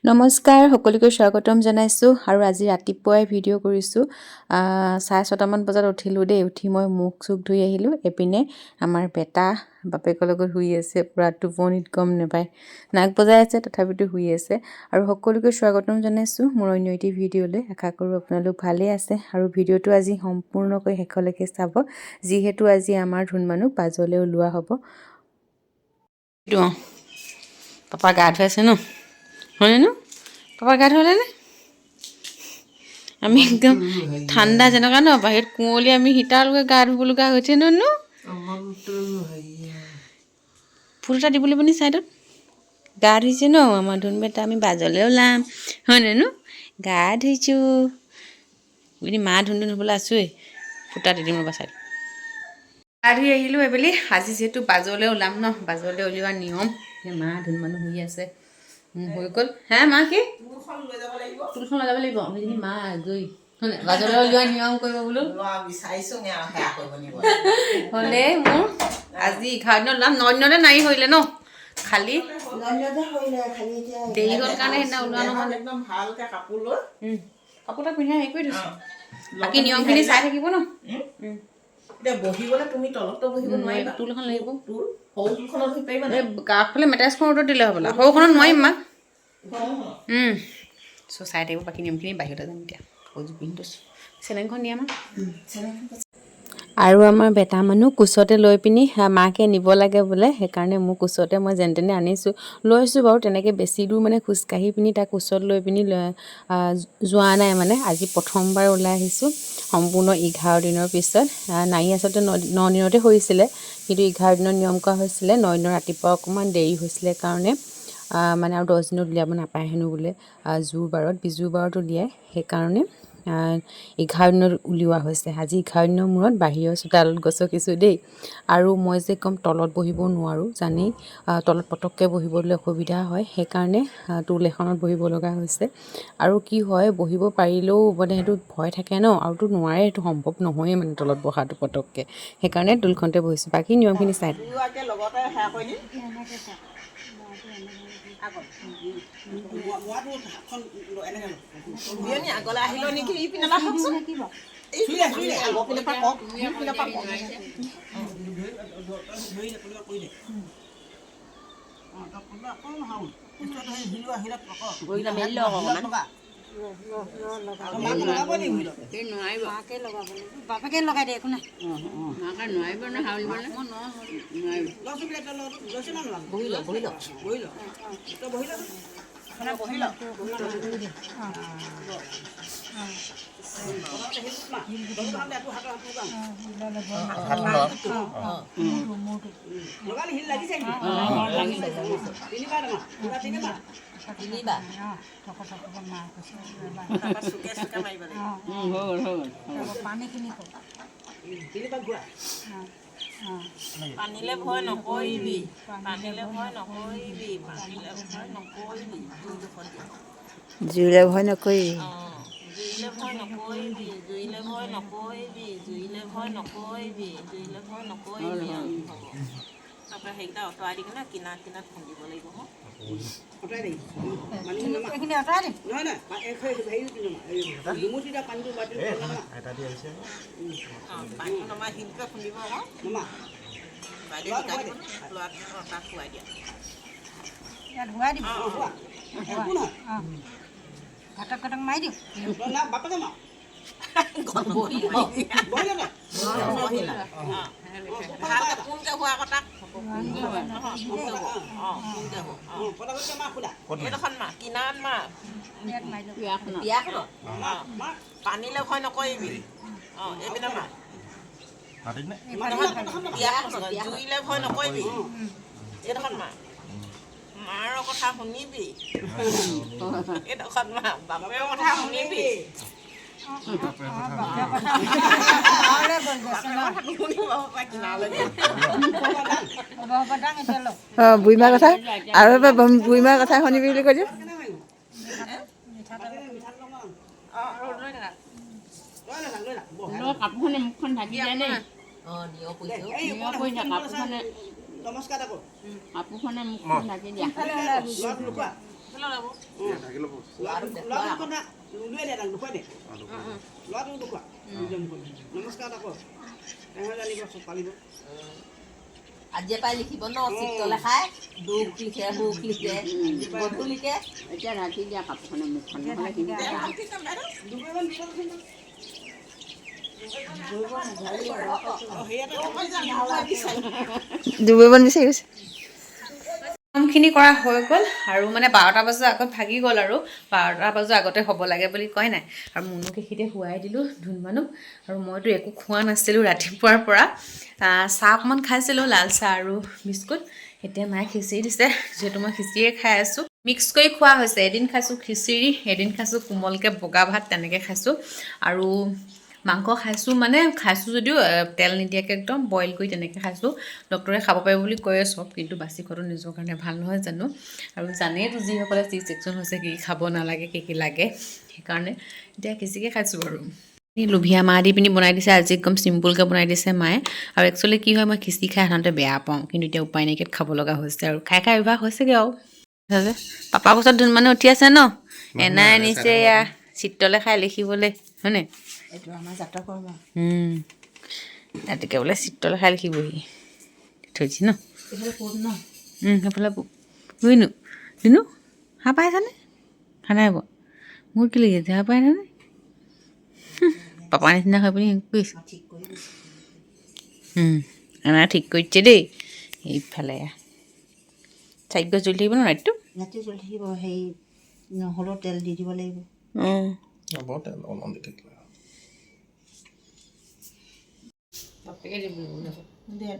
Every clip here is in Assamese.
নমস্কাৰ সকলোকে স্বাগতম জনাইছোঁ আৰু আজি ৰাতিপুৱাই ভিডিঅ' কৰিছোঁ 6:30মান বজাত উঠিলোঁ দেই উঠি মই মুখ চুখ ধুই আহিলোঁ এপিনে আমাৰ বেটা বাপেকৰ লগত শুই আছে পুৰা টোপনিত গম নাপায় নাক বজাই আছে তথাপিতো শুই আছে আৰু সকলোকে স্বাগতম জনাইছোঁ মোৰ অন্য এটি ভিডিঅ'লৈ আশা কৰোঁ আপোনালোক ভালেই আছে আৰু ভিডিঅ'টো আজি সম্পূৰ্ণকৈ শেষলৈকে চাব যিহেতু আজি আমাৰ ধুন মানুহ বাজলৈ ওলোৱা হ'ব পাপা গা ধুই আছে ন হয়নে পাপা গা ধুলে আমি একদম ঠাণ্ডা যেনেকুৱা ন বাহিৰত কুঁৱলী আমি হিটাৰলৈকে গা ধুব লগা হৈছে ন ফুল এটা দিব লাগিব নি ছাইডত গা ধুইছে ন আমাৰ ধুন বেটা আমি বাজলৈ ওলাম হয়নে নো গা ধুইছোঁ বুলি মা ধুন হ'বলৈ আছোঁৱেই ফুটা দি দিম ৰ'বা ছাইড গা ধুই আহিলোঁ এইবেলি আজি যিহেতু বাজলৈ ওলাম ন বাজলৈ উলিওৱা নিয়ম সেই মা ধুন মানুহ শুই আছে হৈ গ'ল হে মা কি তুলখন লৈ যাব লাগিব সেইজনী মা গৈ বাজলৈ উলিওৱা নিয়ম কৰিব বোলো হ'লে মোৰ আজি 11 দিনত ওলাম 9 দিনতে নাৰী কৰিলে ন খালি দেৰি হ'ল কাৰণে সেইদিনা ওলোৱা নহ'লে একদম ভালকৈ কাপোৰ লৈ কাপোৰ এটা পিন্ধাই হেৰি কৰি দিছোঁ বাকী নিয়মখিনি চাই থাকিব ন এতিয়া বহিবলৈ তুমি তলতো বহিব নোৱাৰিবা তুলখন লাগিব তুল সৰু তুলখনত বহি পাৰিবা এই গাফালে মেট্ৰেছখন ৰ'দত দিলে হ'বলা সৰুখনত নোৱাৰিম মা চাই থাকিব বাকী নিয়মখিনি বাহিৰতে যাম এতিয়া সৌযোৰ পিন্ধি থৈছোঁ চেলেংখন দিয়া আমাৰ আৰু আমাৰ বেটা মানুহ কোচতে লৈ পিনি মাকে নিব লাগে বোলে সেইকাৰণে মোৰ কোচতে মই যেন তেনে আনিছোঁ লৈছোঁ বাৰু তেনেকৈ বেছি দূৰ মানে খোজকাঢ়ি পিনি তাক কোচত লৈ পিনি যোৱা নাই মানে আজি প্ৰথমবাৰ ওলাই আহিছোঁ সম্পূৰ্ণ 11 দিনৰ পিছত নাৰী আচলতে 9 দিনতে হৈছিলে কিন্তু 11 দিনত নিয়ম কৰা হৈছিলে 9 দিনৰ ৰাতিপুৱা অকণমান দেৰি হৈছিলে কাৰণে মানে আৰু 10 দিনত উলিয়াব নাপায় হেনো বোলে জোৰ বাৰত বিজুৰ বাৰত উলিয়াই সেইকাৰণে 11 দিনত উলিওৱা হৈছে আজি 11 দিনৰ মূৰত বাহিৰৰ চোতালত গছকিছোঁ দেই আৰু মই যে ক'ম তলত বহিব নোৱাৰোঁ জানেই তলত পটককৈ বহিবলৈ অসুবিধা হয় সেইকাৰণে টুল এখনত বহিব লগা হৈছে আৰু কি হয় বহিব পাৰিলেও মানে সেইটো ভয় থাকে ন আৰুতো নোৱাৰে সেইটো সম্ভৱ নহয়েই মানে তলত বহাটো পটককৈ সেইকাৰণে টুলখনতে বহিছোঁ বাকী নিয়মখিনি চাই লগতে সেয়া কৰি দিম আগলৈ আহিল নেকি ই পিনে লাগকচোন বাপেকে লগাই দে একো নাই নোৱাৰিব ন পানীলে ভয় নকৰিবি জুইলে ভয় নকৰিবি তাৰপৰা সেইকেইটা অঁতৰাই দি কিনে কিনাৰত খুন্দিব লাগিব খুন্দিব তাক খুৱাই দিয়া ধুৱাই দিব ঘটক ঘটক মাৰি দিওঁ পানীলে ভয় নকৰিবি এইপিনে মা জুইলে ভয় নকৰিবি এইডোখৰত মা মাৰ কথা শুনিবি এইডোখৰত মা বাপেৰ কথা শুনিবি বুঢ়ীমাৰ কথা আৰু এবাৰ বুঢ়ীমাৰ কথা শুনিবি বুলি কৈ দিওঁ কাপোৰখনে মুখখন ঢাকি দিয়া নে কাপোৰখনে মুখখন ঢাকি দিয়া আজিয়ে পাই লিখিব ন চিত্ৰলে খাই দুখ লিখে সুখ লিখে গধু লিখে এতিয়া ৰাতি দিয়া কাপোৰখনে মুখখন নহ'লে দুবৈবন বিচাৰি গৈছে কামখিনি কৰা হৈ গ'ল আৰু মানে 12টা বজাৰ আগত ভাগি গ'ল আৰু 12টা বজাৰ আগতে হ'ব লাগে বুলি কয় নাই আৰু মুনুক এইখিনিতে শুৱাই দিলোঁ ধুনমানুক আৰু মইতো একো খোৱা নাছিলোঁ ৰাতিপুৱাৰ পৰা চাহ অকণমান খাইছিলোঁ লাল চাহ আৰু বিস্কুট এতিয়া মায়ে খিচিৰি দিছে যিহেতু মই খিচিৰিয়ে খাই আছোঁ মিক্স কৰি খোৱা হৈছে এদিন খাইছোঁ খিচিৰি এদিন খাইছোঁ কোমলকৈ বগা ভাত তেনেকৈ খাইছোঁ আৰু মাংস খাইছোঁ যদিও তেল নিদিয়াকৈ একদম বইল কৰি তেনেকৈ খাইছোঁ ডক্টৰে খাব পাৰিব বুলি কৈ আছে কিন্তু বাছি খোৱাটো নিজৰ কাৰণে ভাল নহয় জানো আৰু জানেইতো যিসকলে চি ছেকশ্যন হৈছে কি খাব নালাগে কি লাগে সেইকাৰণে এতিয়া খিচিৰিকে খাইছোঁ আৰু লোভিয়া মাহ দি পিনি বনাই দিছে আজি একদম চিম্পুলকৈ বনাই দিছে মায়ে আৰু একচুৱেলি কি হয় মই খিচিৰি খাই সাধাৰণতে বেয়া পাওঁ কিন্তু এতিয়া উপায় নাইকিয়াত খাব লগা হৈছে আৰু খাই অভ্যাস হৈছেগৈ আৰু পাপা কোচত ধুনমানে উঠি আছে ন এনাই আনিছে এয়া চিত্ৰলৈ খাই লিখিবলৈ হয়নে এইটো আমাৰ জাতৰ কৰ্ম ৰাতিকৈ বোলে চিত্ৰলৈ খাই লিখিবহি থৈছি ন সেইফালে বুইনো দিনো হাঁহ পাইছানে খানাই ব মোৰ কি লিখিছে হাঁহ পাইছানে পাপা নিচিনা হৈ পিনি কৰিছে এনাই ঠিক কৰিছে দেই এইফালে চাৰিত গছ জ্বলি থাকিব ন ৰাতিটো ৰাতি জ্বলি থাকিব সেই নহ'লেও তেল দি দিব লাগিব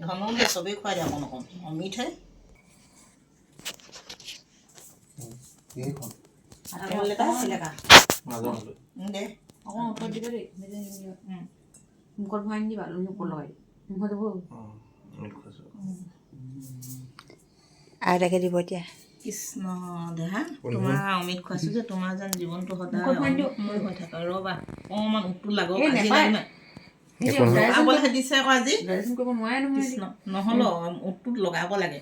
ধনলে চবেই খুৱাই দিয়ে অকণ অকণ অমিত হয় দে অকণ ওপৰত দিব দেই মুখত ভৰাই নিদিবা মুখত লগাই মুখত দিব আৰু তাকে দিব এতিয়া কৃষ্ণ দেহা তোমাৰ অমিত খুৱাইছোঁ যে তোমাৰ যেন জীৱনটো সদায় অময় হৈ থাকে ৰ'বা অকণমান উঠটো লাগক আজি লগাবলৈ দিছে আকৌ আজি কৃষ্ণ নহ'লেও উঠটোত লগাব লাগে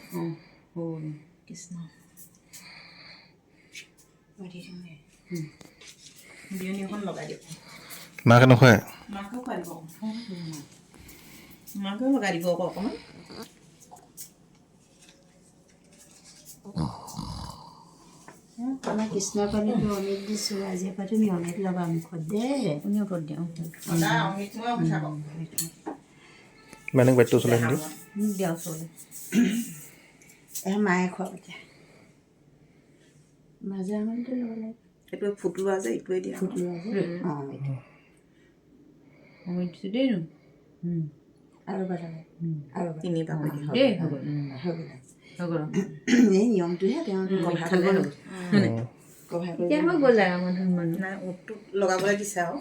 কৃষ্ণ বিয়নি এখন লগাই দিয়ক মাকে নখুৱাই মাকেও খুৱাই দিব মাকেও লগাই দিব আকৌ অকণমান আমাৰ কৃষ্ণৰ পানীটো অমিত দিছোঁ আজিৰ পৰা তুমি অমিত ল'বা মুখত দেই আপুনি ওপৰত দিওঁ সদায় অমিত মই গুচাব মানে বেটটো চলাই নিদিওঁ দিয়া ওচৰলৈ মায়ে খোৱাব এতিয়া মাজে আঙুলিটো ল'ব লাগে এইটোৱে ফুটলোৱা যে এইটোৱে দিয়া ফুট লোৱা যে অঁ এইটো অমিত দিছোঁ দেই আৰু বাটালে আৰু তিনিবাৰ কৰি দিয়া দেই হৈ গ'ল এই নিয়মটোহে তেওঁ কভাৰ হৈ গ'ল কভাৰ কৰি এতিয়া হৈ গ'ল আৰু আমাৰ ধুনমানুহ নাই উঠটোত লগাবলৈ দিছে আৰু